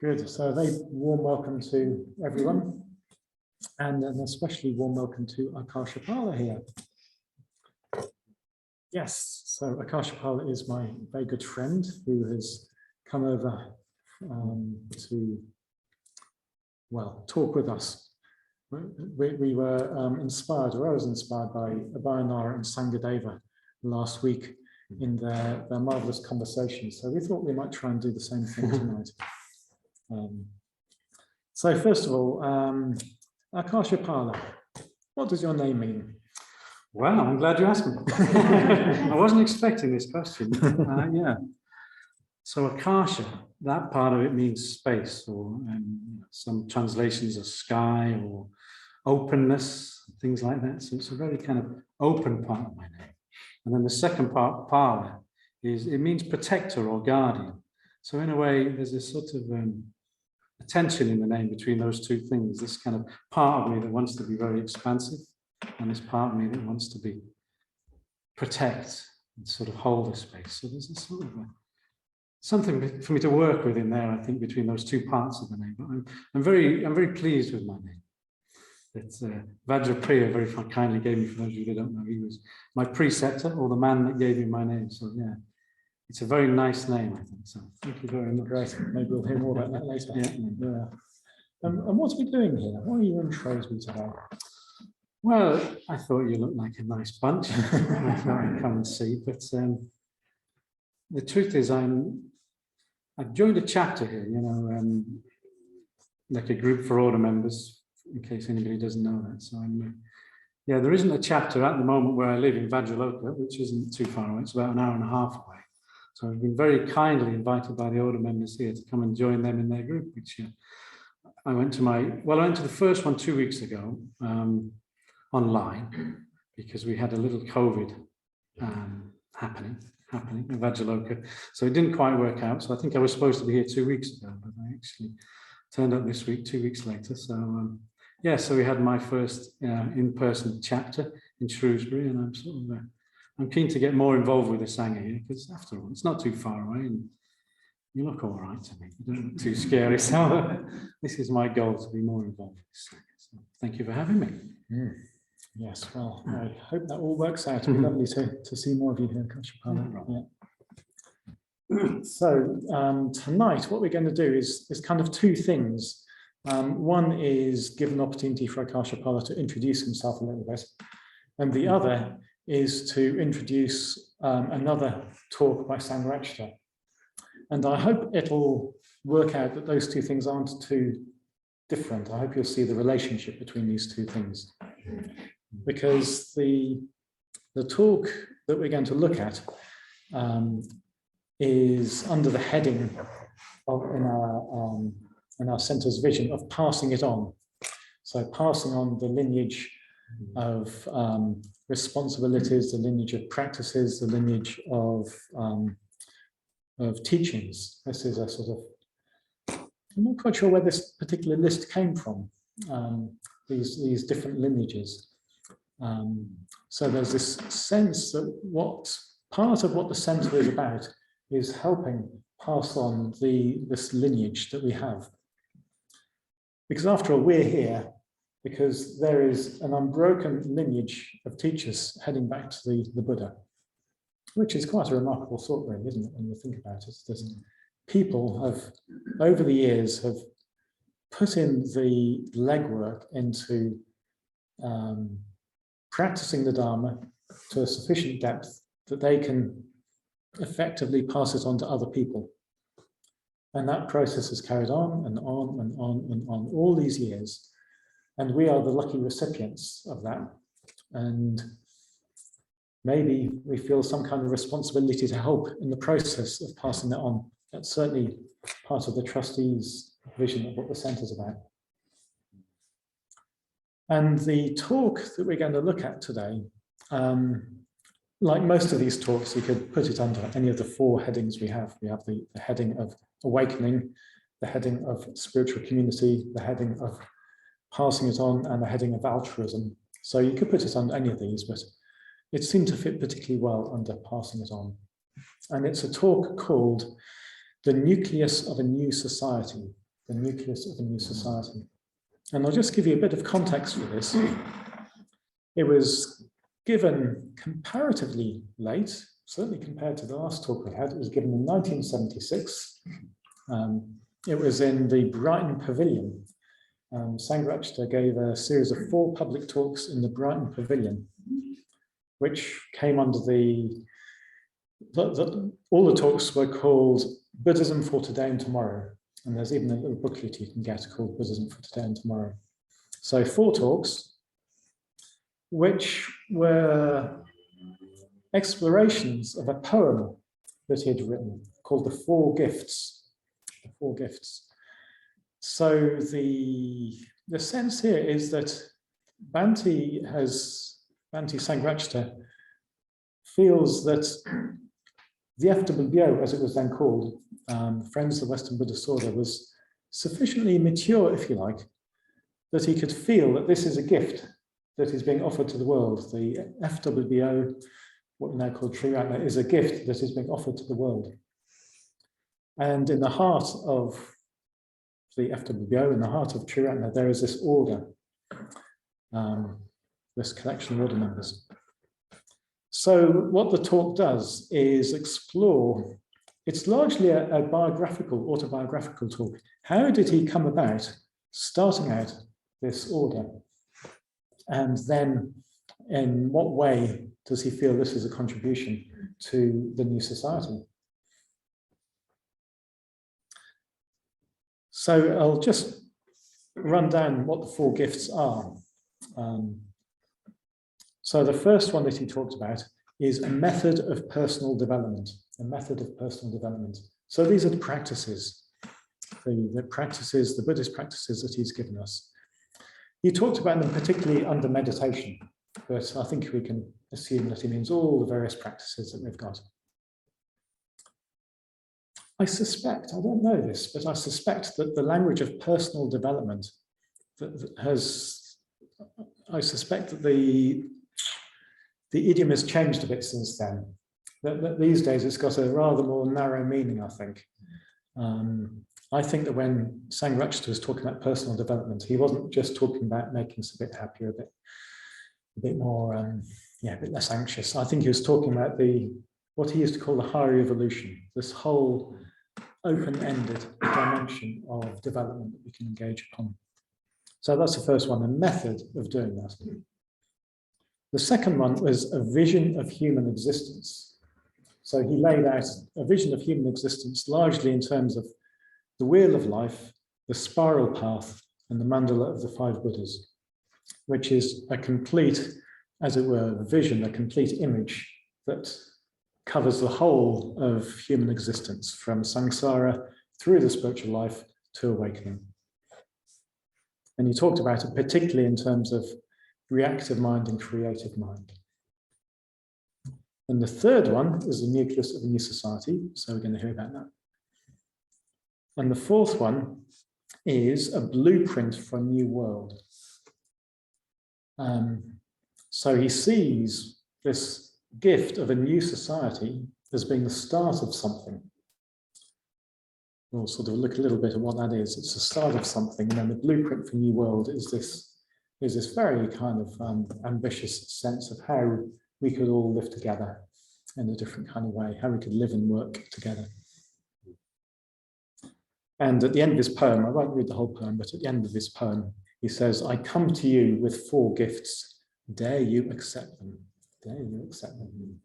Good. So a very warm welcome to everyone, and an especially warm welcome to Akashapala here. Yes, so Akashapala is my very good friend who has come over to, well, talk with us. We were inspired, or I was inspired by Abhayanara and Sangadeva last week in their marvelous conversations. So we thought we might try and do the same thing tonight. So first of all, Akashapala, what does your name mean? Well, I'm glad you asked me. I wasn't expecting this question. Yeah. So Akasha, that part of it means space, or some translations are sky or openness, things like that. So it's a very kind of open part of my name. And then the second part, Pala, is it means protector or guardian. So in a way, there's this sort of a tension in the name between those two things. This kind of part of me that wants to be very expansive, and this part of me that wants to be protect and sort of hold a space. So there's a sort of something for me to work with in there, I think, between those two parts of the name. But I'm very pleased with my name. It's Vajrapriya very kindly gave me, for those of you that don't know, he was my preceptor, or the man that gave me my name. So yeah, it's a very nice name, I think. So thank you very much. Great. Maybe we'll hear more about that later. Yeah. And what are we doing here? What are you in Shrewsbury today? Well, I thought you looked like a nice bunch. I thought I'd come and see. But the truth is, I've joined a chapter here, like a group for order members, in case anybody doesn't know that. So yeah, there isn't a chapter at the moment where I live in Vajrasana, which isn't too far away. It's about an hour and a half away. So I've been very kindly invited by the order members here to come and join them in their group, which I went to the first one 2 weeks ago online, because we had a little COVID happening in Vajraloka. So it didn't quite work out. So I think I was supposed to be here 2 weeks ago, but I actually turned up this week, 2 weeks later. So yeah, so we had my first in-person chapter in Shrewsbury, and I'm keen to get more involved with the Sangha here, because after all, it's not too far away, and you look all right to me. You don't look too scary. So this is my goal, to be more involved with the Sangha. So thank you for having me. Yes, well, I hope that all works out. It'd be lovely to see more of you here, Akashapala. Yeah. So tonight, what we're going to do is kind of two things. One is give an opportunity for Akashapala to introduce himself a little bit, and the other is to introduce another talk by Sangharakshita. And I hope it'll work out that those two things aren't too different. I hope you'll see the relationship between these two things. Because the talk that we're going to look at is under the heading of in our centre's vision of passing it on. So passing on the lineage of responsibilities, the lineage of practices, the lineage of teachings. This is a sort of, I'm not quite sure where this particular list came from. These different lineages. So there's this sense that part of what the centre is about is helping pass on this lineage that we have. Because after all, we're here because there is an unbroken lineage of teachers heading back to the Buddha, which is quite a remarkable thought, really, isn't it, when you think about it? There's people over the years, have put in the legwork into practicing the Dharma to a sufficient depth that they can effectively pass it on to other people. And that process has carried on and on and on and on all these years. And we are the lucky recipients of that. And maybe we feel some kind of responsibility to help in the process of passing that on. That's certainly part of the trustees' vision of what the centre's about. And the talk that we're going to look at today, like most of these talks, you could put it under any of the four headings we have. We have the heading of awakening, the heading of spiritual community, the heading of passing it on, and the heading of altruism. So you could put it under any of these, but it seemed to fit particularly well under passing it on. And it's a talk called The Nucleus of a New Society, the nucleus of a new society. And I'll just give you a bit of context for this. It was given comparatively late, certainly compared to the last talk we had. It was given in 1976. It was in the Brighton Pavilion. Sangharakshita gave a series of 4 public talks in the Brighton Pavilion, which came under all the talks were called Buddhism for Today and Tomorrow. And there's even a little booklet you can get called Buddhism for Today and Tomorrow. So 4 talks, which were explorations of a poem that he had written called The Four Gifts. The Four Gifts. So the sense here is that Bhante Sangharakshita feels that the FWBO, as it was then called, Friends of the Western Buddhist Order, was sufficiently mature, if you like, that he could feel that this is a gift that is being offered to the world. The FWBO, what we now call Triratna, is a gift that is being offered to the world. And in the heart of the FWBO, in the heart of Triratna, there is this order, this collection of order members. So what the talk does is explore, it's largely a autobiographical talk. How did he come about starting out this order? And then in what way does he feel this is a contribution to the new society? So I'll just run down what the 4 gifts are. So the first one that he talked about is a method of personal development, a method of personal development. So these are the practices, the practices, the Buddhist practices that he's given us. He talked about them particularly under meditation, but I think we can assume that he means all the various practices that we've got. I suspect, I don't know this, but I suspect that the language of personal development I suspect that the idiom has changed a bit since then. That these days it's got a rather more narrow meaning, I think. I think that when Sangharakshita was talking about personal development, he wasn't just talking about making us a bit happier, a bit more, a bit less anxious. I think he was talking about what he used to call the higher evolution, this whole open-ended dimension of development that we can engage upon. So that's the first one, a method of doing that. The second one was a vision of human existence. So he laid out a vision of human existence largely in terms of the wheel of life, the spiral path, and the mandala of the 5 Buddhas, which is a complete, as it were, vision, a complete image that covers the whole of human existence, from samsara through the spiritual life to awakening. And he talked about it particularly in terms of reactive mind and creative mind. And the third one is the nucleus of a new society, so we're going to hear about that. And the fourth one is a blueprint for a new world. So he sees this gift of a new society as being the start of something. We'll sort of look a little bit at what that is. It's the start of something, and then the blueprint for a new world is this very kind of ambitious sense of how we could all live together in a different kind of way, how we could live and work together. And at the end of his poem, I won't read the whole poem, but at the end of his poem, he says, "I come to you with 4 gifts. Dare you accept them? Dare you accept them?"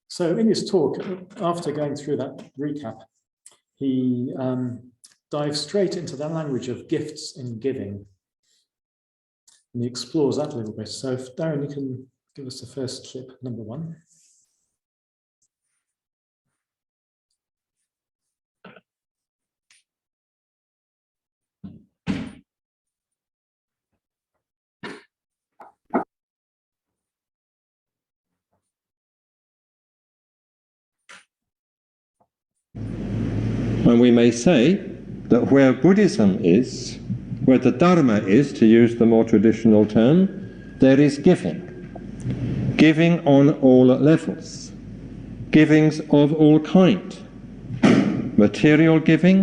So in his talk, after going through that recap, he dives straight into the language of gifts in giving. And he explores that a little bit. So if Darren, you can give us the first clip, number 1. And we may say that where Buddhism is, where the Dharma is, to use the more traditional term, there is giving. Giving on all levels. Givings of all kind. material giving,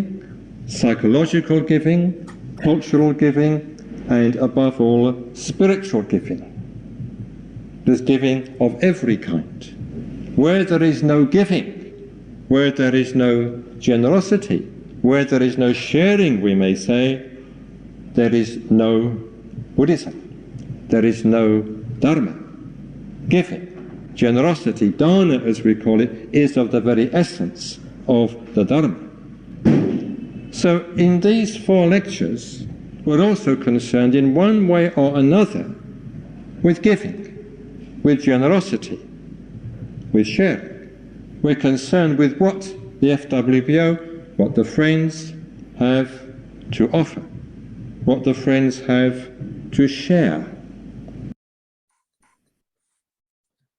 psychological giving, cultural giving, and above all, spiritual giving. There's giving of every kind. Where there is no giving, where there is no generosity, where there is no sharing, we may say, there is no Buddhism, there is no Dharma. Giving, generosity, dana as we call it, is of the very essence of the Dharma. So in these 4 lectures, we're also concerned in one way or another with giving, with generosity, with sharing. We're concerned with what the FWBO, what the Friends have to offer, what the Friends have to share.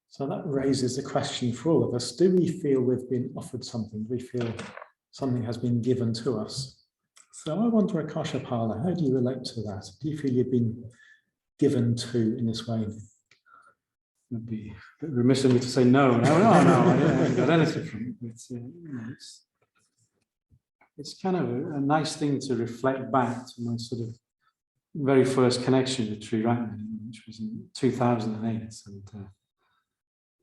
So that raises the question for all of us. Do we feel we've been offered something? Do we feel something has been given to us? So I wonder, Akashapala, how do you relate to that? Do you feel you've been given to in this way? It'd be a bit remiss of me to say no. No, I haven't got anything from it. It's kind of a nice thing to reflect back to my sort of very first connection with Sri Ratna, which was in 2008. And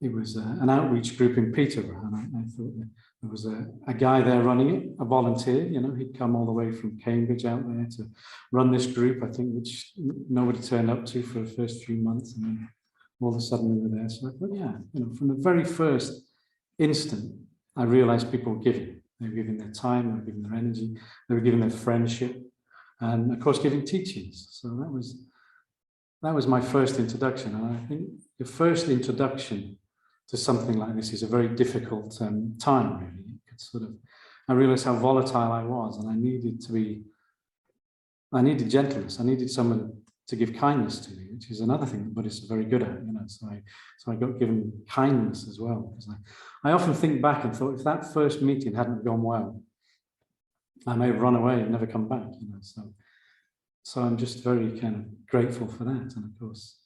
it was an outreach group in Peterborough. And I thought that there was a guy there running it, a volunteer. He'd come all the way from Cambridge out there to run this group, I think, which nobody turned up to for the first few months. And then all of a sudden we were there. So I thought, yeah, from the very first instant, I realized people were giving. They were giving their time, they were giving their energy, they were giving their friendship, and of course giving teachings. So that was my first introduction. And I think the first introduction to something like this is a very difficult time, really. I realized how volatile I was, and I needed gentleness. I needed someone to give kindness to me, which is another thing that Buddhists are very good at, So I got given kindness as well. Because I often think back and thought, if that first meeting hadn't gone well, I may have run away and never come back, So I'm just very kind of grateful for that. And of course,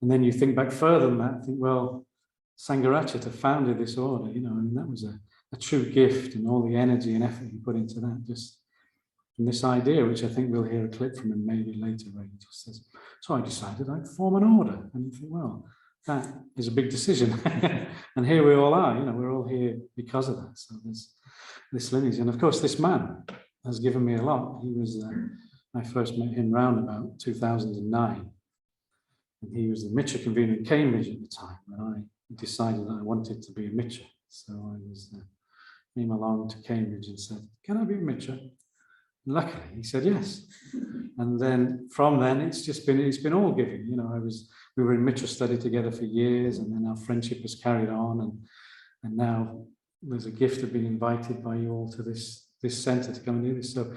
and then you think back further than that, think, well, Sangharakshita founded this order, that was a true gift, and all the energy and effort he put into that, just from this idea, which I think we'll hear a clip from him maybe later, where he just says, so I decided I'd form an order. And you think, well, that is a big decision. And here we all are, we're all here because of that. So there's this lineage. And of course, this man has given me a lot. He was, I first met him round about 2009. And he was the Mitra convener in Cambridge at the time, when I decided that I wanted to be a Mitra. So I came along to Cambridge and said, can I be a Mitra? Luckily, he said yes. And then from then, it's been all giving. We were in Mitra study together for years, and then our friendship has carried on. And now there's a gift of being invited by you all to this center to come and do this. So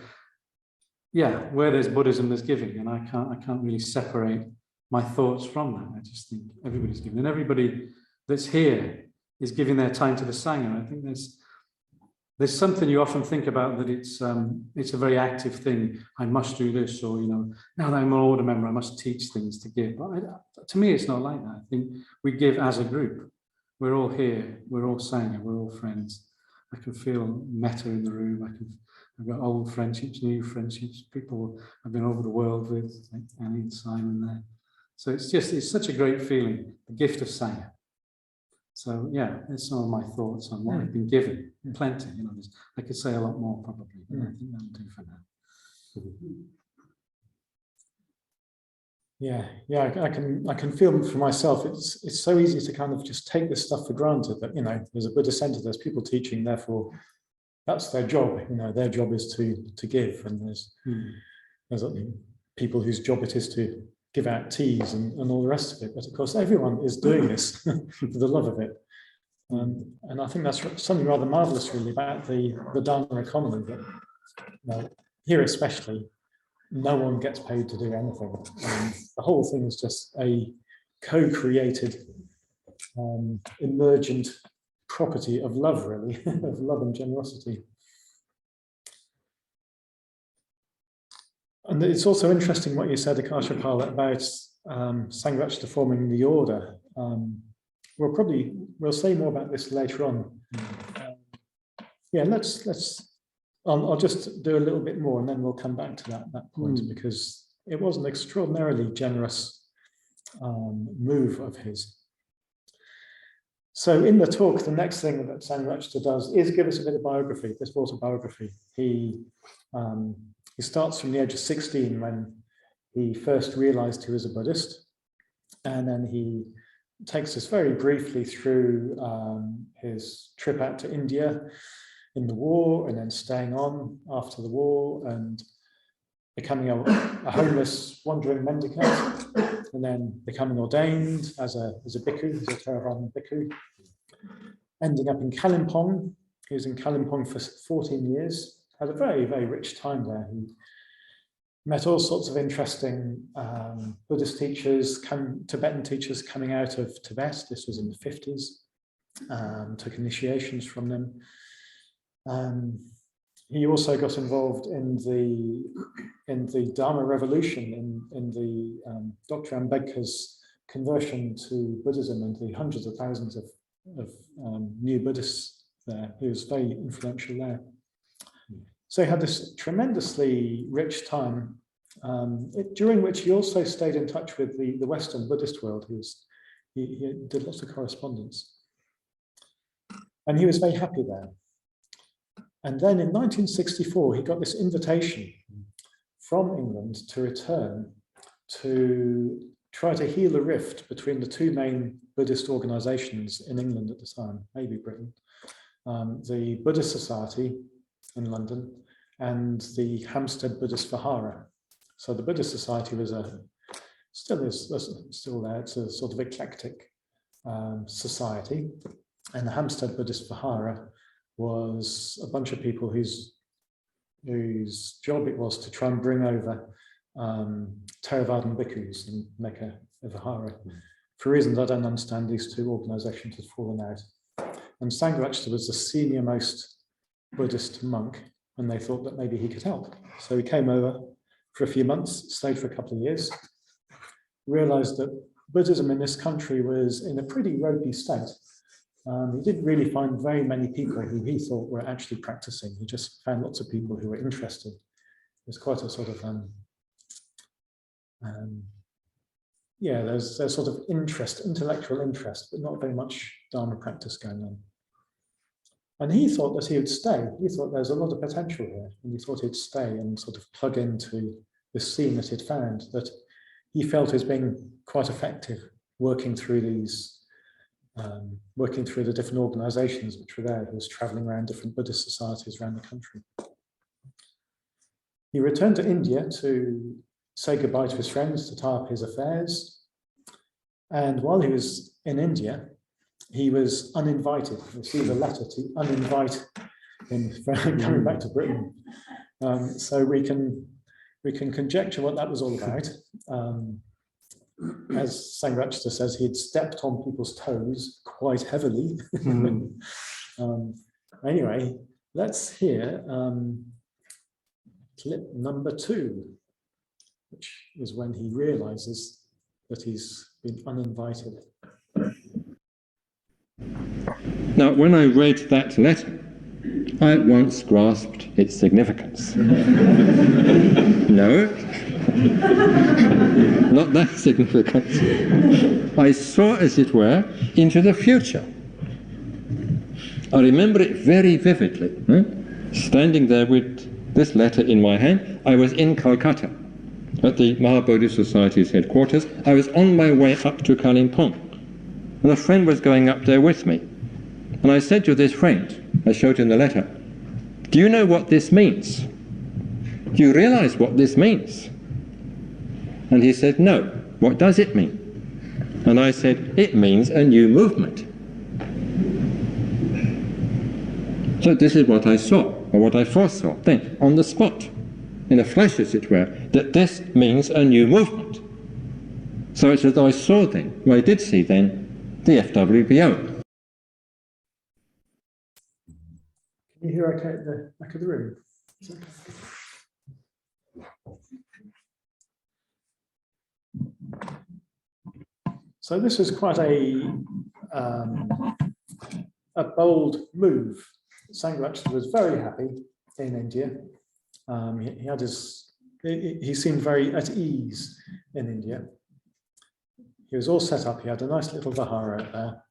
yeah, where there's Buddhism, there's giving, and I can't really separate my thoughts from that. I just think everybody's giving, and everybody that's here is giving their time to the Sangha. I think there's something you often think about, that it's a very active thing. I must do this, or now that I'm an order member, I must teach things to give. But to me, it's not like that. I think we give as a group. We're all here. We're all Sangha. We're all friends. I can feel metta in the room. I've got old friendships, new friendships, people I've been over the world with, like Annie and Simon there. So it's such a great feeling, the gift of Sangha. So yeah, there's some of my thoughts on what I've been given. Plenty, I could say a lot more probably, but I think that'll do for now. I can feel for myself. It's so easy to kind of just take this stuff for granted, that there's a Buddha center, there's people teaching, therefore that's their job. Their job is to give, and there's people whose job it is to give out teas and all the rest of it. But of course, everyone is doing this for the love of it. And I think that's something rather marvelous, really, about the Dharma economy, that here especially, no one gets paid to do anything. The whole thing is just a co-created, emergent property of love, really, of love and generosity. And it's also interesting what you said, Akashapala, about Sangharakshita forming the order. We'll say more about this later on. Let's I'll just do a little bit more and then we'll come back to that point, because it was an extraordinarily generous move of his. So in the talk, the next thing that Sangharakshita does is give us a bit of biography, this autobiography. He starts from the age of 16 when he first realized he was a Buddhist, and then he takes us very briefly through his trip out to India in the war, and then staying on after the war and becoming a homeless wandering mendicant, and then becoming ordained as a bhikkhu, as a Theravada bhikkhu, ending up in Kalimpong. He was in Kalimpong for 14 years, had a very, very rich time there. He met all sorts of interesting Buddhist teachers, Tibetan teachers coming out of Tibet. This was in the 50s, took initiations from them. He also got involved in the Dharma revolution, in the Dr. Ambedkar's conversion to Buddhism, and the hundreds of thousands of new Buddhists there. He was very influential there. So he had this tremendously rich time, during which he also stayed in touch with the Western Buddhist world. He did lots of correspondence, and he was very happy there. And then in 1964, he got this invitation from England to return to try to heal a rift between the two main Buddhist organizations in England at the time, maybe Britain, the Buddhist Society in London and the Hampstead Buddhist Vihara. So the Buddhist Society was still there. It's a sort of eclectic society, and the Hampstead Buddhist Vihara was a bunch of people whose job it was to try and bring over Theravadan bhikkhus and make a vihara. For reasons I don't understand, these two organizations had fallen out. And Sangharakshita was the senior most Buddhist monk, and they thought that maybe he could help. So he came over for a few months, stayed for a couple of years, realized that Buddhism in this country was in a pretty ropey state. He didn't really find very many people who he thought were actually practicing. He just found lots of people who were interested. It was quite a sort of, there's sort of interest, intellectual interest, but not very much Dharma practice going on. And he thought that he would stay. He thought there's a lot of potential here, and he thought he'd stay and sort of plug into this scene that he'd found, that he felt as being quite effective working through these. Working through the different organizations which were there. He was traveling around different Buddhist societies around the country. He returned to India to say goodbye to his friends, to tie up his affairs. And while he was in India, he was uninvited. He received a letter to uninvite him coming back to Britain. So we can conjecture what that was all about. As Sangharakshita says, he'd stepped on people's toes quite heavily. Anyway, let's hear clip number 2, which is when he realizes that he's been uninvited. Now, when I read that letter, I at once grasped its significance. No, not that significant. I saw, as it were, into the future. I remember it very vividly. Standing there with this letter in my hand, I was in Calcutta at the Mahabodhi Society's headquarters. I was on my way up to Kalimpong, and a friend was going up there with me. And I said to this friend, I showed him the letter, "Do you know what this means? Do you realize what this means?" And he said, "No. What does it mean?" And I said, "It means a new movement." So this is what I saw, or what I foresaw, then, on the spot, in a flash, as it were, that this means a new movement. So it's as though I saw then, or I did see then, the FWBO. Can you hear okay at the back of the room? So this was quite a bold move. Sangharakshita was very happy in India. He seemed very at ease in India. He was all set up. He had a nice little vihara out there.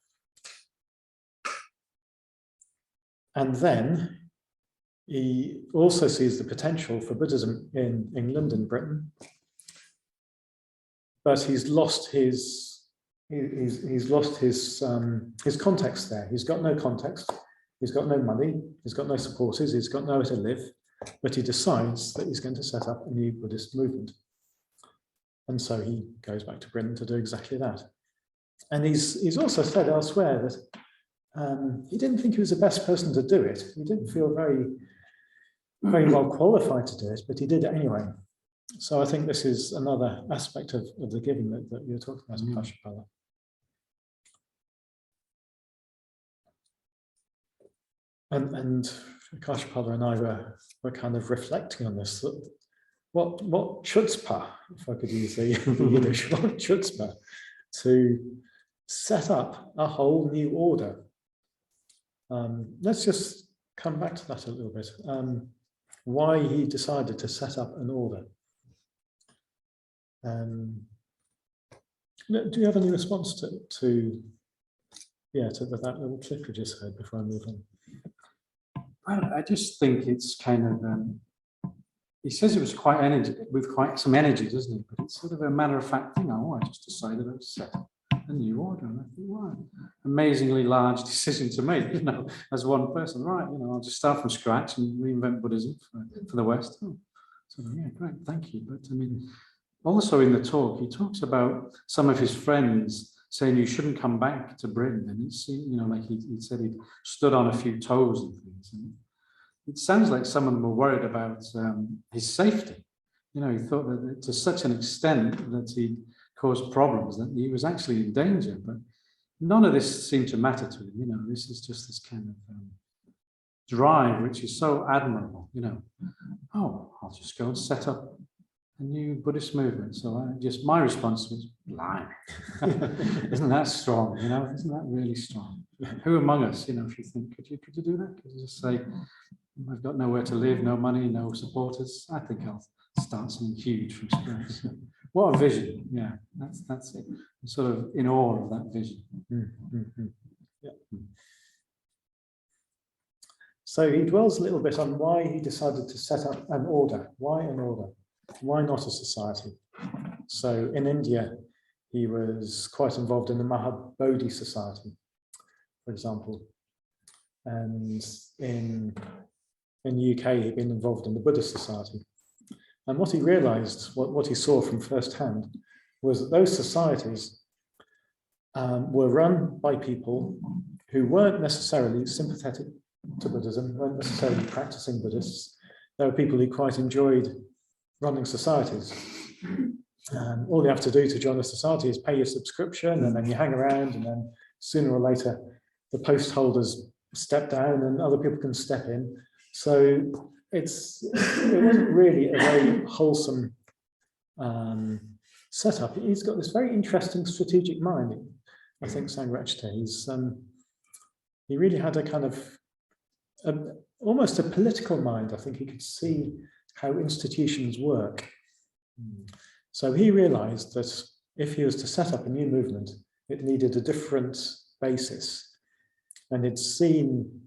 And then he also sees the potential for Buddhism in England and Britain, but he's lost his context there. He's got no context. He's got no money. He's got no supporters. He's got nowhere to live. But he decides that he's going to set up a new Buddhist movement. And so he goes back to Britain to do exactly that. And he's also said elsewhere that he didn't think he was the best person to do it. He didn't feel very, very well qualified to do it, but he did it anyway. So I think this is another aspect of the giving that you're talking about, Akashapala. And Akashapala and I were kind of reflecting on this. What chutzpah, if I could use the Yiddish, what chutzpah to set up a whole new order. Let's just come back to that a little bit. Why he decided to set up an order. Do you have any response to that little clip you just heard before I move on? I just think it's kind of, he says it was quite with quite some energy, doesn't he? But it's sort of a matter of fact thing. I just decided to set up a new order. And I think, wow, amazingly large decision to make, as one person, right? I'll just start from scratch and reinvent Buddhism for the West. Oh, so yeah, great, thank you. But I mean, also in the talk, he talks about some of his friends saying you shouldn't come back to Britain. And it's, like he said, he stood on a few toes and things. And it sounds like some of them were worried about his safety. He thought that to such an extent that he caused problems that he was actually in danger. But none of this seemed to matter to him. This is just this kind of drive, which is so admirable. Oh, I'll just go and set up a new Buddhist movement. So my response was blind. Isn't that strong? Isn't that really strong? Who among us, if you think, could you do that? Could you just say, I've got nowhere to live, no money, no supporters. I think I'll start something huge from scratch. So, what a vision! Yeah, that's it. I'm sort of in awe of that vision. Mm-hmm. Yeah. So he dwells a little bit on why he decided to set up an order. Why an order? Why not a society? So in India, he was quite involved in the Mahabodhi Society, for example. And in the UK, he'd been involved in the Buddhist Society. And what he realized, what he saw from firsthand, was that those societies were run by people who weren't necessarily sympathetic to Buddhism, weren't necessarily practicing Buddhists. There were people who quite enjoyed running societies. All you have to do to join a society is pay your subscription, and then you hang around, and then sooner or later the post holders step down and other people can step in. So it wasn't really a very wholesome setup. He's got this very interesting strategic mind, I think, Sangharakshita. He really had a kind of almost a political mind. I think he could see how institutions work. So he realized that if he was to set up a new movement, it needed a different basis. And he'd seen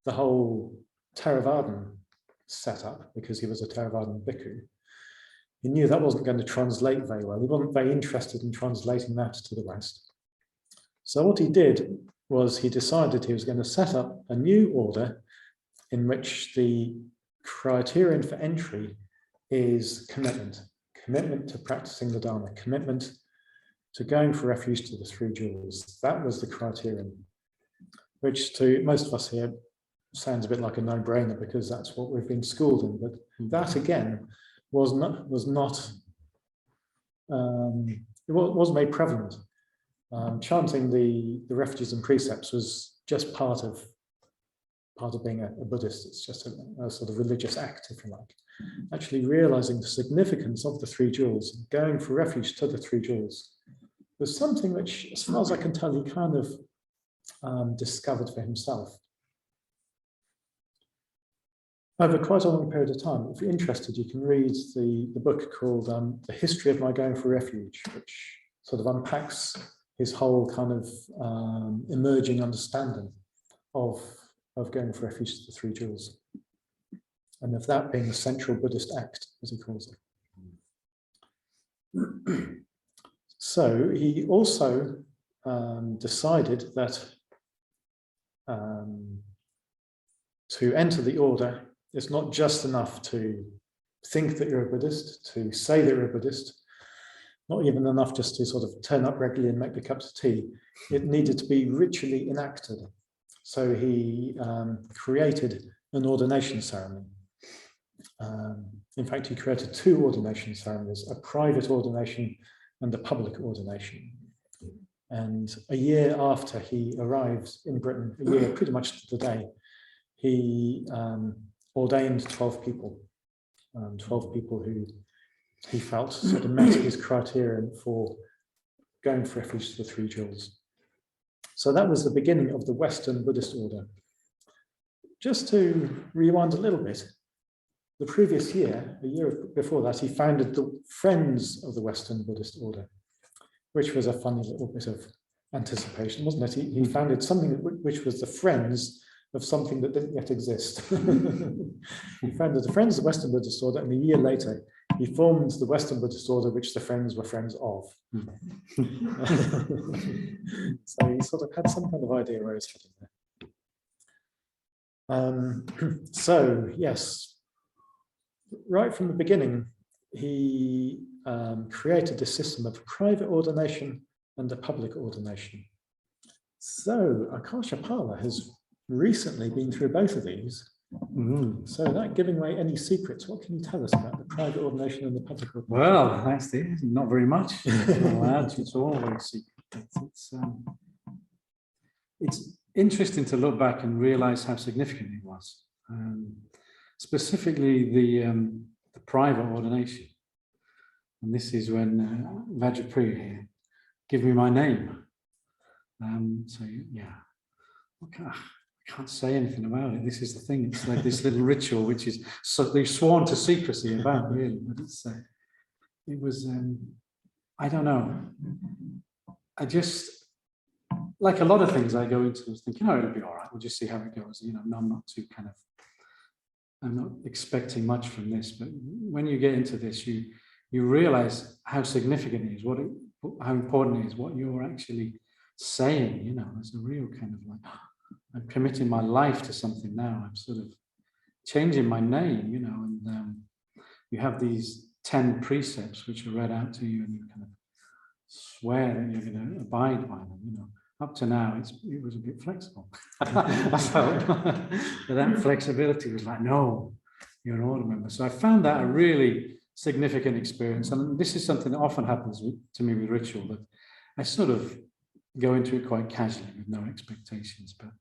the whole Theravadan setup because he was a Theravadan bhikkhu. He knew that wasn't going to translate very well. He wasn't very interested in translating that to the West. So what he did was he decided he was going to set up a new order in which the criterion for entry is commitment to practicing the Dharma, commitment to going for refuge to the three jewels. That was the criterion, which to most of us here sounds a bit like a no-brainer because that's what we've been schooled in. But that again was made prevalent. Chanting the refuges and precepts was just part of being a Buddhist. It's just a sort of religious act, if you like. Actually realizing the significance of the three jewels, going for refuge to the three jewels, was something which, as far as I can tell, he kind of discovered for himself. over quite a long period of time. If you're interested, you can read the book called The History of My Going for Refuge, which sort of unpacks his whole kind of emerging understanding of going for refuge to the three jewels, and of that being the central Buddhist act, as he calls it. So he also decided that to enter the order, it's not just enough to think that you're a Buddhist, to say that you're a Buddhist, not even enough just to sort of turn up regularly and make the cups of tea. It needed to be ritually enacted. So he created an ordination ceremony. In fact, he created two ordination ceremonies, a private ordination and a public ordination. And a year after he arrived in Britain, a year pretty much to the day, he ordained 12 people, 12 people who he felt sort of met his criterion for going for refuge to the three jewels. So that was the beginning of the Western Buddhist order. Just to rewind a little bit, the previous year, a year before that, he founded the Friends of the Western Buddhist order, which was a funny little bit of anticipation, wasn't it? He founded something which was the friends of something that didn't yet exist. He founded the Friends of the Western Buddhist order, and a year later, he formed the Western Buddhist order, which the Friends were friends of. So he sort of had some kind of idea where he was heading there. So yes, right from the beginning, he created a system of private ordination and a public ordination. So Akashapala has recently been through both of these. So without giving away any secrets, what can you tell us about the private ordination and the public ordination? Well, that's it. Not very much. It's all very secret. It's interesting to look back and realize how significant it was. Specifically the private ordination. And this is when Vajrapriya here, give me my name. So yeah, okay. I can't say anything about it. This is the thing. It's like this little ritual, which is so they've sworn to secrecy about, really. But it was, I don't know. I just, like a lot of things I go into, I was thinking, oh, it'll be all right. We'll just see how it goes. You know, I'm not too kind of, I'm not expecting much from this. But when you get into this, you realize how significant it is, how important it is, what you're actually saying. You know, it's a real kind of like, I'm committing my life to something now. I'm sort of changing my name, you know, and you have these 10 precepts which are read out to you, and you kind of swear that you're going to abide by them, you know. Up to now, it was a bit flexible. I felt but that flexibility was like, no, you're an order member. So I found that a really significant experience. And this is something that often happens to me with ritual, that I sort of go into it quite casually with no expectations, but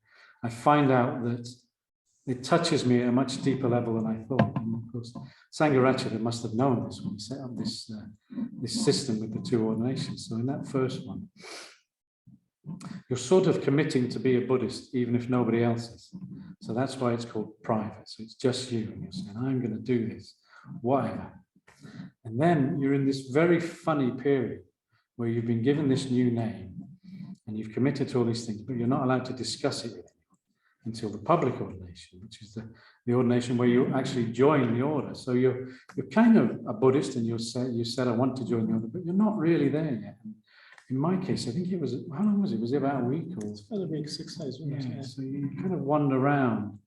I find out that it touches me at a much deeper level than I thought. And of course, Sangharakshita must have known this when he set up this system with the two ordinations. So in that first one, you're sort of committing to be a Buddhist, even if nobody else is. So that's why it's called private. So it's just you, and you're saying, I'm going to do this, whatever. And then you're in this very funny period where you've been given this new name and you've committed to all these things, but you're not allowed to discuss it with anyone until the public ordination, which is the ordination where you actually join the order. So you're kind of a Buddhist, and you said I want to join the order, but you're not really there yet. And in my case, I think it was, how long was it? Was it about a week? Or it's about a week, 6 days. Yeah, so you kind of wander around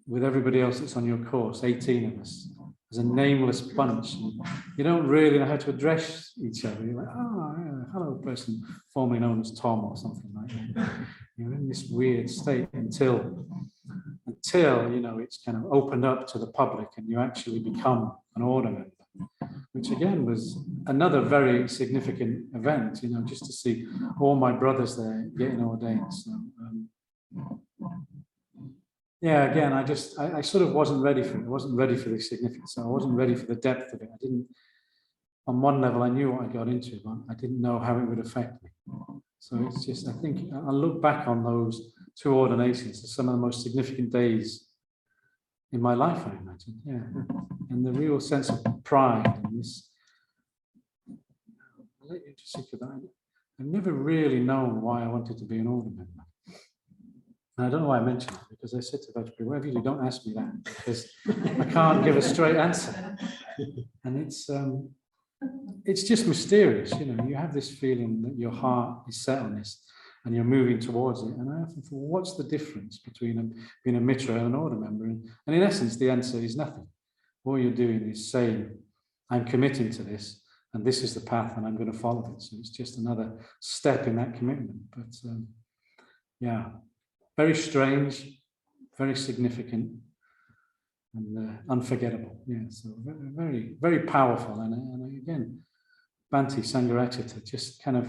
with everybody else that's on your course, 18 of us, as a nameless bunch. And you don't really know how to address each other. You're like, oh, yeah, hello, person formerly known as Tom or something like that. You're in this weird state until you know, it's kind of opened up to the public and you actually become an order member, which again was another very significant event, you know, just to see all my brothers there getting ordained. So yeah, again, I sort of wasn't ready for it. I wasn't ready for the significance. I wasn't ready for the depth of it. I didn't, on one level, I knew what I got into, but I didn't know how it would affect me. So it's just, I think I look back on those two ordinations as some of the most significant days in my life, I imagine. Yeah, and the real sense of pride and this. I'll let you just think of that. I've never really known why I wanted to be an order member. And I don't know why I mentioned it, because I said to Vajrapriya, whatever you do, don't ask me that, because I can't give a straight answer. And it's just mysterious, you know. You have this feeling that your heart is set on this and you're moving towards it. And I often thought, what's the difference between being a mitra and an order member? And in essence, the answer is nothing. All you're doing is saying, I'm committing to this, and this is the path, and I'm going to follow it. So it's just another step in that commitment. But yeah, very strange, very significant, and unforgettable. Yeah, so very, very powerful. And again, Bhante Sangharakshita just kind of,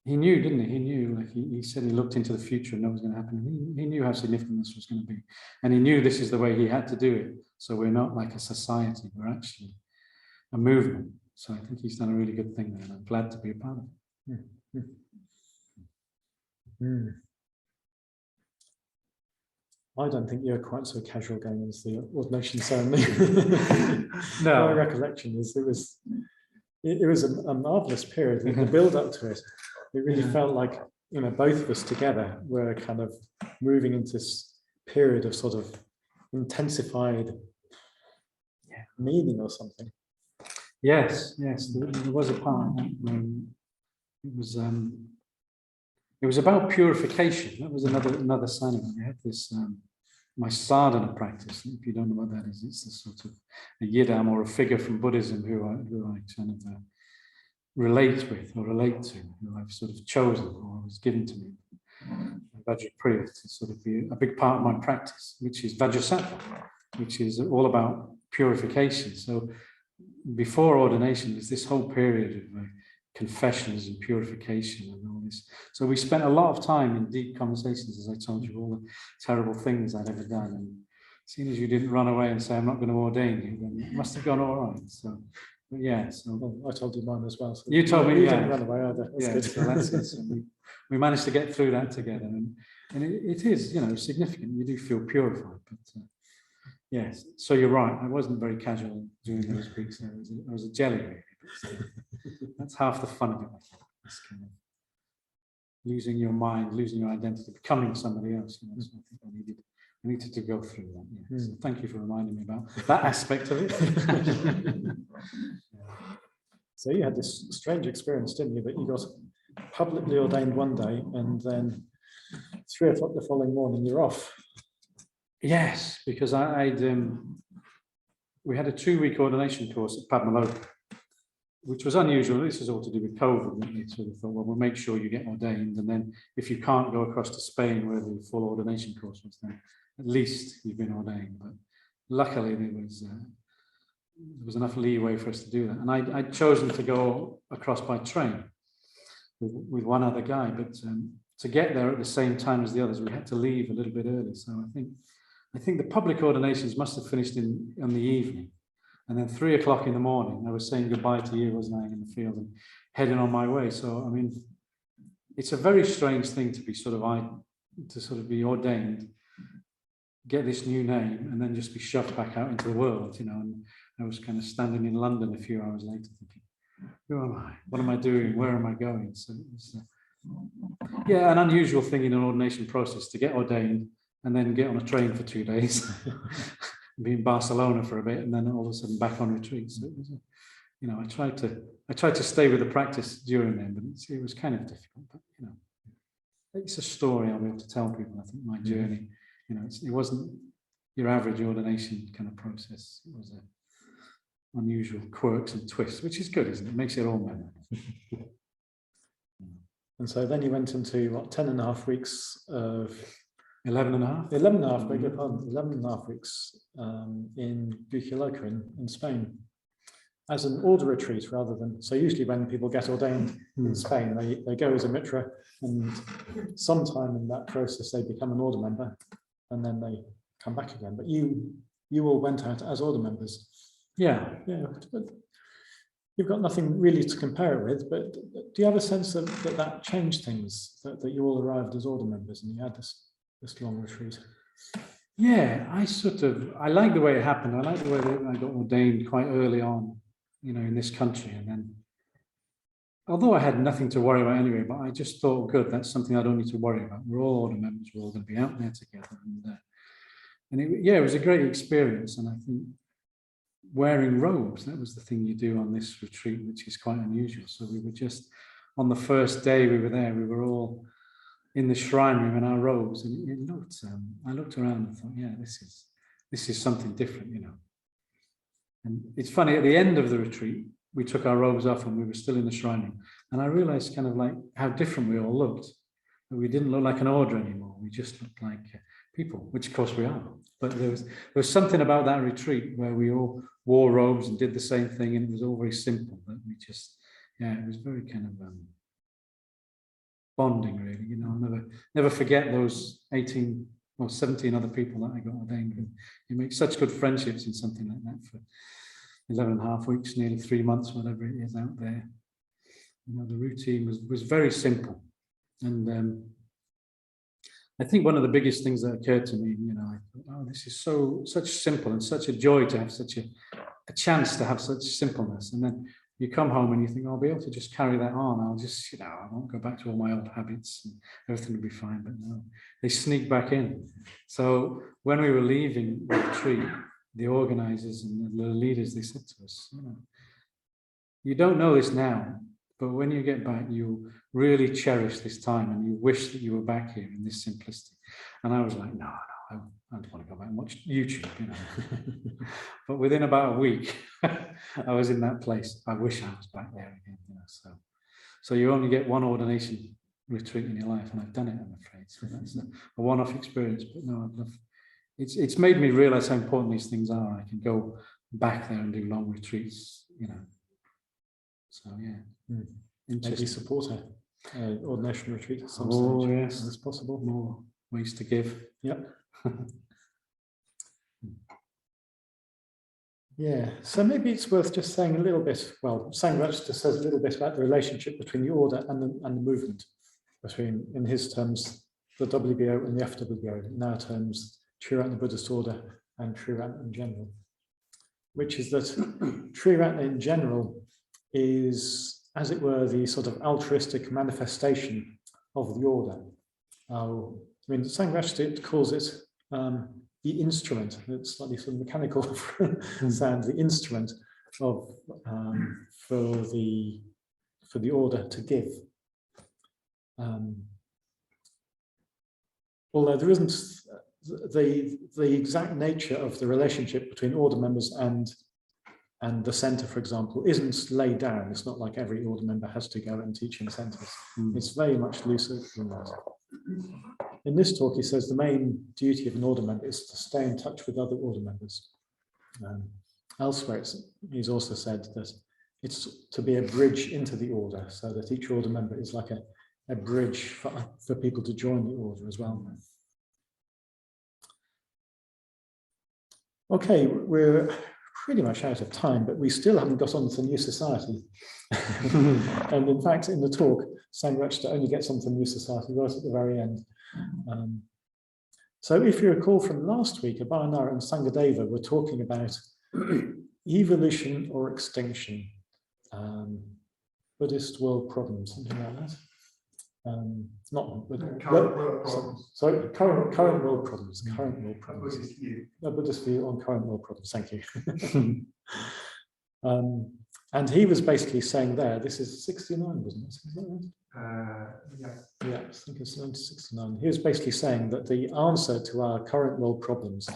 he knew, didn't he? He knew, like he said, he looked into the future and know what was going to happen. He knew how significant this was going to be. And he knew this is the way he had to do it. So we're not like a society, we're actually a movement. So I think he's done a really good thing there, and I'm glad to be a part of it. Yeah. Mm. I don't think you're quite so casual going into the ordination ceremony. No. My recollection is it was a marvelous period. The build up to it, it really felt like, you know, both of us together were kind of moving into this period of sort of intensified meaning or something. Yes, there was a part where it was about purification. That was another sign of it. We had this my sadhana practice. If you don't know what that is, it's the sort of a yidam or a figure from Buddhism who I kind of relate with or relate to, who I've sort of chosen or was given to me, Vajrapriya, to sort of be a big part of my practice, which is Vajrasana, which is all about purification. So before ordination, there's this whole period of confessions and purification and all this. So we spent a lot of time in deep conversations, as I told you, all the terrible things I'd ever done. And seeing as you didn't run away and say, I'm not going to ordain you, then it must have gone all right. So, but yeah. So well, I told you mine as well. So you told me, you yeah. didn't run away either. That's good. So that's it. So we managed to get through that together. And it is, you know, significant. You do feel purified. But yes, so you're right. I wasn't very casual during those weeks. I was a jelly, really. So that's half the fun of it, I think. It's kind of losing your mind, losing your identity, becoming somebody else. You know, so I think I needed to go through that. Yeah. So thank you for reminding me about that aspect of it. So you had this strange experience, didn't you? That you got publicly ordained one day, and then 3 o'clock the following morning you're off. Yes, because we had a 2-week ordination course at Padmaloka, which was unusual. This is all to do with COVID. And we sort of thought, well, we'll make sure you get ordained. And then if you can't go across to Spain where the full ordination course was, then at least you've been ordained. But luckily there was enough leeway for us to do that. And I'd chosen to go across by train with one other guy. But to get there at the same time as the others, we had to leave a little bit early. So I think the public ordinations must have finished in the evening. And then 3 o'clock in the morning, I was saying goodbye to you, wasn't I, in the field and heading on my way. So, I mean, it's a very strange thing to be sort of be ordained, get this new name, and then just be shoved back out into the world, you know. And I was kind of standing in London a few hours later thinking, who am I? What am I doing? Where am I going? So it was, yeah, an unusual thing in an ordination process to get ordained and then get on a train for 2 days. Be in Barcelona for a bit, and then all of a sudden back on retreat. So it was, you know, I tried to stay with the practice during then, but it was kind of difficult. But you know, it's a story I'll be able to tell people. I think my journey, you know, it wasn't your average ordination kind of process. It was unusual quirks and twists, which is good, isn't it? It makes it all memorable. And so then you went into what, 10.5 weeks of 11.5? 11.5, beg your pardon, 11.5 weeks in Vajrapriya in Spain as an order retreat rather than, so usually when people get ordained in Spain, they go as a mitra, and sometime in that process they become an order member and then they come back again. But you all went out as order members. Yeah. But you've got nothing really to compare it with, but do you have a sense that changed things, that you all arrived as order members and you had this long retreat? Yeah, I like the way it happened. I like the way that I got ordained quite early on, in this country. And then, although I had nothing to worry about anyway, but I just thought, good, that's something I don't need to worry about. We're all order members. We're all going to be out there together. And it was a great experience. And I think wearing robes, that was the thing you do on this retreat, which is quite unusual. So we were just, on the first day we were there, we were all in the shrine room in our robes, and it looked, I looked around and thought, yeah, this is something different, And it's funny, at the end of the retreat, we took our robes off and we were still in the shrine room. And I realized kind of like how different we all looked. We didn't look like an order anymore. We just looked like people, which of course we are. But there was something about that retreat where we all wore robes and did the same thing, and it was all very simple. But we just, it was very kind of bonding, really. I'll never forget those 18 or 17 other people that I got ordained with. You make such good friendships in something like that for 11.5 weeks, nearly 3 months, whatever it is out there. The routine was very simple. And I think one of the biggest things that occurred to me, I thought, oh, this is such simple and such a joy to have such a chance to have such simpleness. And then you come home and you think, I'll be able to just carry that on. I'll just, I won't go back to all my old habits and everything will be fine. But no, they sneak back in. So when we were leaving the retreat, the organizers and the leaders, they said to us, you don't know this now, but when you get back, you really cherish this time and you wish that you were back here in this simplicity. And I was like, no, I don't want to go back and watch YouTube, But within about a week, I was in that place. I wish I was back there again, So you only get one ordination retreat in your life, and I've done it, I'm afraid. So that's a one-off experience. But no, I'd love. It's made me realize how important these things are. I can go back there and do long retreats, So yeah, maybe support an ordination retreat at some stage. Yes, it's possible. More ways to give. Yep. Yeah, so maybe it's worth just saying a little bit. Well, Sangharakshita says a little bit about the relationship between the order and the movement, between, in his terms, the WBO and the FWBO. In our terms, Triratna Buddhist order and Triratna in general, which is that Triratna in general is, as it were, the sort of altruistic manifestation of the order. Sangharakshita calls it the instrument. It's slightly sort of mechanical sound. The instrument of for the order to give. Although there isn't the exact nature of the relationship between order members and the centre, for example, isn't laid down. It's not like every order member has to go and teach in centres. It's very much looser than that. In this talk, he says the main duty of an order member is to stay in touch with other order members. Elsewhere, he's also said that it's to be a bridge into the order, so that each order member is like a bridge for people to join the order as well. Okay, we're pretty much out of time, but we still haven't got on to the new society. And in fact, in the talk, Sangharakshita only gets onto the new society right at the very end. So if you recall from last week, Abhayanara and Sangadeva were talking about evolution or extinction, Buddhist world problems, something like that. Current world problems. Sorry, current world problems. Current world problems. A Buddhist view on current world problems. Thank you. And he was basically saying there, this is 69, wasn't it? Is that right? Yes. Yeah, I think it's 1969. He was basically saying that the answer to our current world problems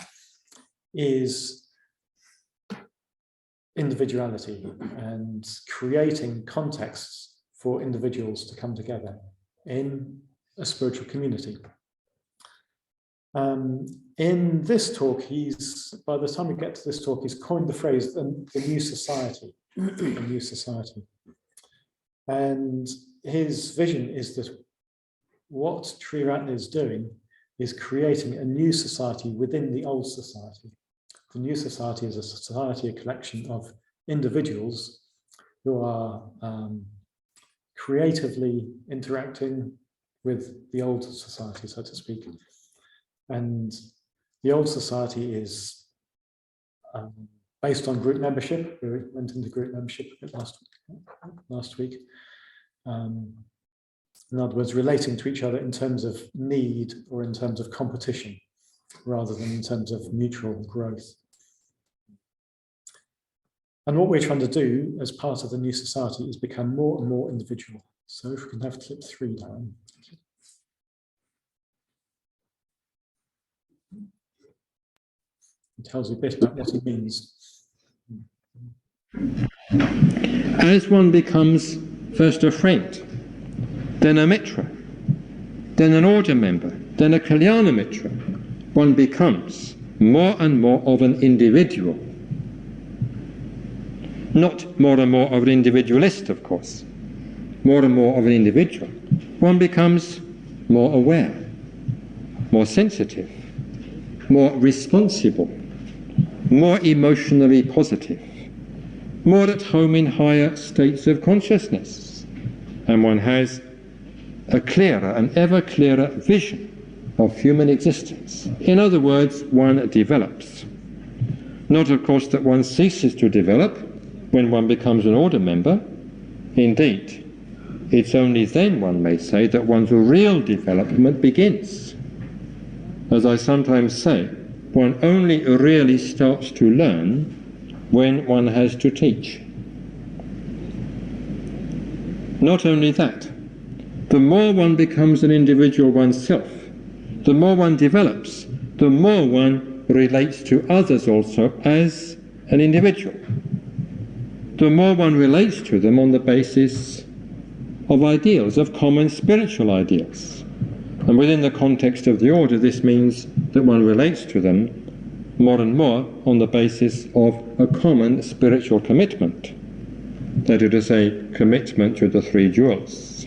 is individuality and creating contexts for individuals to come together in a spiritual community. In this talk, by the time we get to this talk, he's coined the phrase the new society. The new society. And his vision is that what Triratna is doing is creating a new society within the old society. The new society is a society, a collection of individuals who are creatively interacting with the old society, so to speak. And The old society is based on group membership. We went into group membership last week. In other words, relating to each other in terms of need or in terms of competition, rather than in terms of mutual growth. And what we're trying to do as part of the new society is become more and more individual. So if we can have clip 3 down. It tells you a bit about what it means. As one becomes first a friend, then a mitra, then an order member, then a kalyana mitra, one becomes more and more of an individual. Not more and more of an individualist, of course. More and more of an individual. One becomes more aware, more sensitive, more responsible, more emotionally positive, more at home in higher states of consciousness. And one has a clearer and ever clearer vision of human existence. In other words, one develops. Not, of course, that one ceases to develop when one becomes an order member. Indeed, it's only then, one may say, that one's real development begins. As I sometimes say, one only really starts to learn when one has to teach. Not only that, the more one becomes an individual oneself, the more one develops, the more one relates to others also as an individual. The more one relates to them on the basis of ideals, of common spiritual ideals. And within the context of the order, this means that one relates to them more and more on the basis of a common spiritual commitment. That is to say, commitment to the 3 jewels.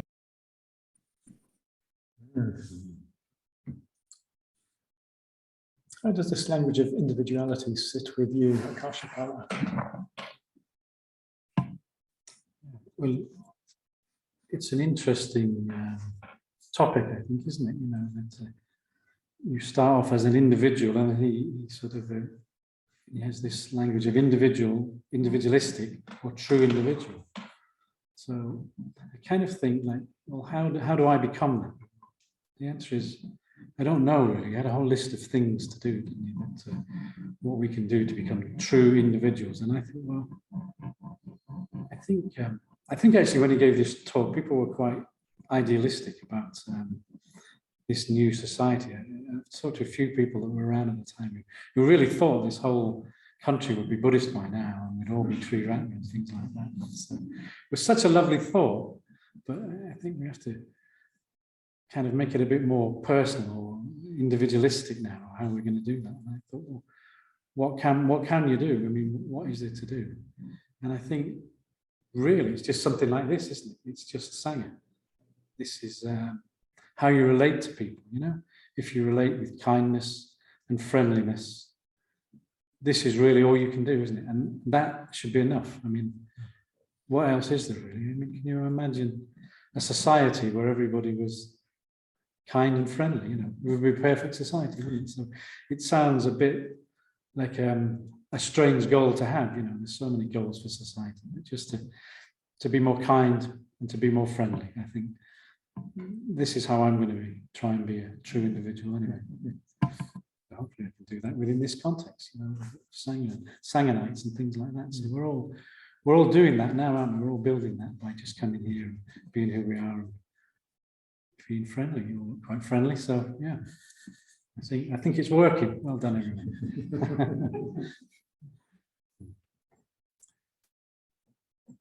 How does this language of individuality sit with you, Akashapala? Well, it's an interesting topic, I think, isn't it? You know, that you start off as an individual, and he sort of he has this language of individualistic or true individual. So I kind of think, like, well, how do I become that? The answer is, I don't know really. I had a whole list of things to do, didn't you? But, what we can do to become true individuals. And I think, well, I think actually when he gave this talk, people were quite idealistic about this new society. I talked to a few people that were around at the time who really thought this whole country would be Buddhist by now and we'd all be Sri Lanka and things like that. So it was such a lovely thought, but I think we have to kind of make it a bit more personal or individualistic now, how we're going to do that. And I thought, well, what can you do? I mean, what is there to do? And I think really it's just something like this, isn't it? It's just Sangha. This is how you relate to people, you know? If you relate with kindness and friendliness, this is really all you can do, isn't it? And that should be enough. I mean, what else is there really? I mean, can you imagine a society where everybody was kind and friendly? You know, it would be a perfect society, wouldn't it? So it sounds a bit like a strange goal to have. You know, there's so many goals for society, but just to be more kind and to be more friendly. I think this is how I'm going to try and be a true individual anyway. Hopefully I can do that within this context, you know, Sanganites and things like that. So we're all doing that now, aren't we? We're all building that by just coming here and being who we are and being friendly. You all look quite friendly, so yeah. I think it's working. Well done, everyone.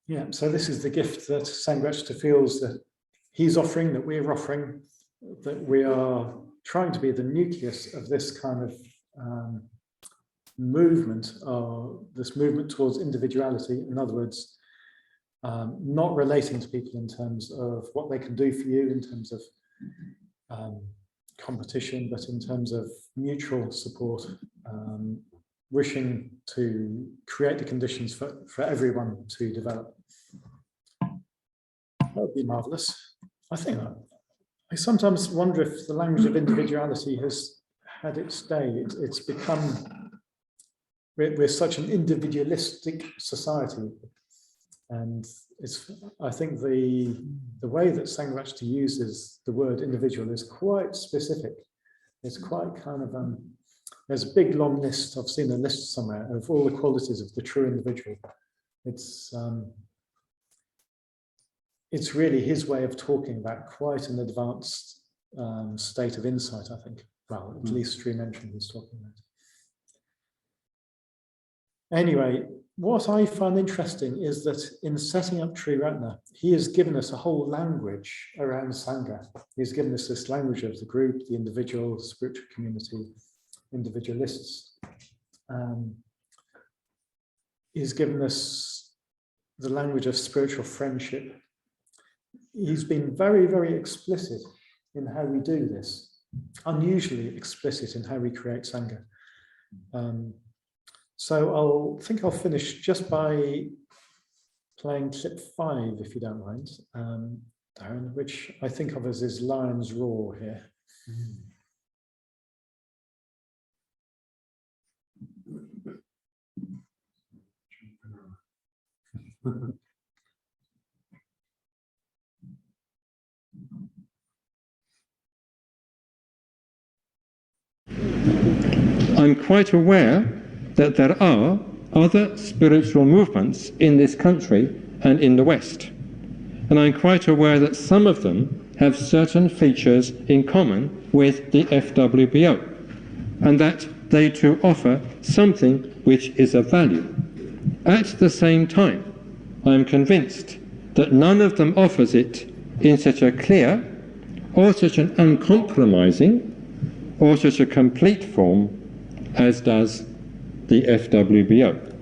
Yeah, so this is the gift that Sangharakshita feels that he's offering, that we're offering, that we are trying to be the nucleus of this kind of movement, this movement towards individuality. In other words, not relating to people in terms of what they can do for you, in terms of competition, but in terms of mutual support, wishing to create the conditions for everyone to develop. That would be marvelous. I think I sometimes wonder if the language of individuality had its day. It's become, we're such an individualistic society. And I think the way that Sangharakshita uses the word individual is quite specific. It's quite kind of, there's a big long list, I've seen a list somewhere of all the qualities of the true individual. It's really his way of talking about quite an advanced state of insight, I think. Well, at least Sri mentioned he's talking about. Anyway, what I find interesting is that in setting up Triratna, he has given us a whole language around Sangha. He's given us this language of the group, the individual, the spiritual community, individualists. He's given us the language of spiritual friendship. He's been very, very explicit in how we do this, unusually explicit in how we create Sangha. So I think I'll finish just by playing clip 5, if you don't mind, Darren, which I think of as his lion's roar here. I'm quite aware that there are other spiritual movements in this country and in the West. And I'm quite aware that some of them have certain features in common with the FWBO, and that they too offer something which is of value. At the same time, I'm convinced that none of them offers it in such a clear or such an uncompromising or such a complete form as does the FWBO.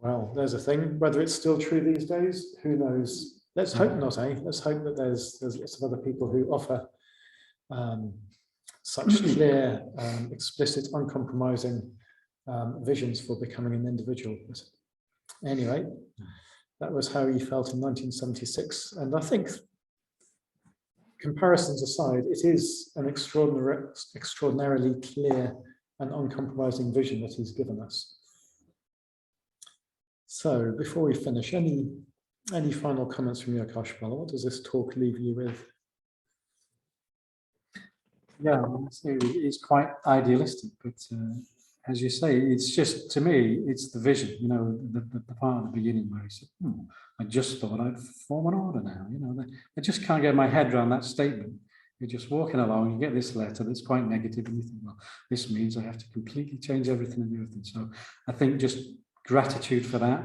Well, there's a thing. Whether it's still true these days, who knows? Let's hope not, eh? Let's hope that there's lots of other people who offer such clear, explicit, uncompromising visions for becoming an individual. But anyway, that was how he felt in 1976. And I think, comparisons aside, it is an extraordinarily clear and uncompromising vision that he's given us. So before we finish, any final comments from you, Akashapala? What does this talk leave you with? Yeah, it's quite idealistic, but as you say, it's just, to me, it's the vision, you know, the part at the beginning where he said, I just thought I'd form an order now, you know, I just can't get my head around that statement. You're just walking along, you get this letter that's quite negative, and you think, well, this means I have to completely change everything and everything. So I think just gratitude for that,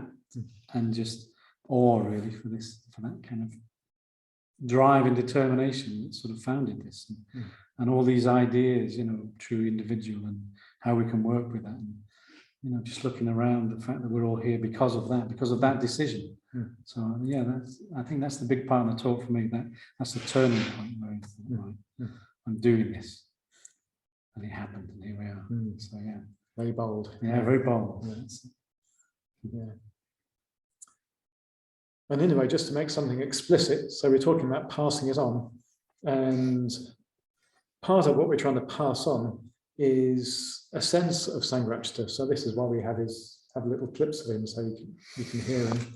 and just awe really for that kind of drive and determination that sort of founded this, and all these ideas, you know, true individual and how we can work with that, and, you know, just looking around, the fact that we're all here because of that decision. So yeah, I think that's the big part of the talk for me. That's the turning point where I thought, right, I'm doing this, and it happened, and here we are. So yeah, very bold. Yeah, very bold. Yeah. And anyway, just to make something explicit, so we're talking about passing it on, and part of what we're trying to pass on is a sense of Sangharakshita. So this is why we have little clips of him, so you can hear him.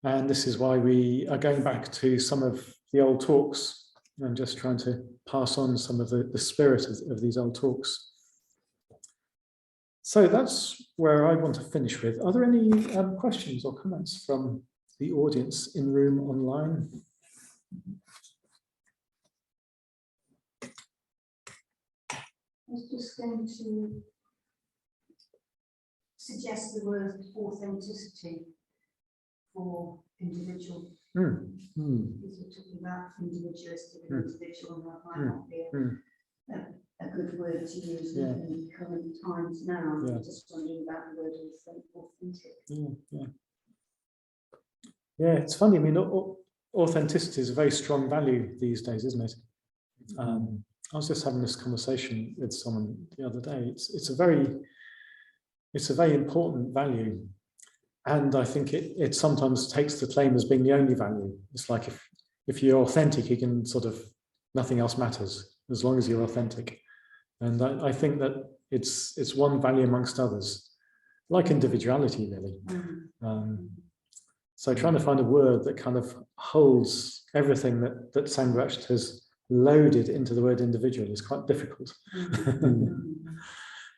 And this is why we are going back to some of the old talks and just trying to pass on some of the spirit of these old talks. So that's where I want to finish with. Are there any questions or comments from the audience in room online? I was just going to suggest the word authenticity for individual. Because we're talking about individualistic and individual, and that might not be a good word to use in current times now. I'm just wondering about the word authentic. Yeah, it's funny. I mean, authenticity is a very strong value these days, isn't it? I was just having this conversation with someone the other day. It's a very important value, and I think it sometimes takes the claim as being the only value. It's like if you're authentic, you can sort of, nothing else matters. as long as you're authentic. And I think that it's one value amongst others, like individuality, really. So trying to find a word that kind of holds everything that Sangharakshita has loaded into the word individual is quite difficult.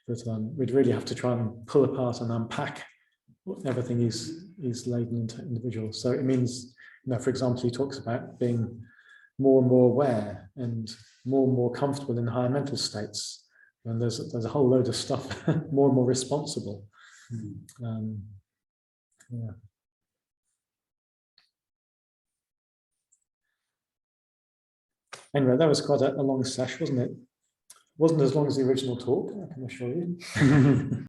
But we'd really have to try and pull apart and unpack everything he's laden into individual. So it means, for example, he talks about being more and more aware and more comfortable in higher mental states. And there's a whole load of stuff, more and more responsible. Yeah. Anyway, that was quite a long session, wasn't it? Wasn't as long as the original talk, I can assure you.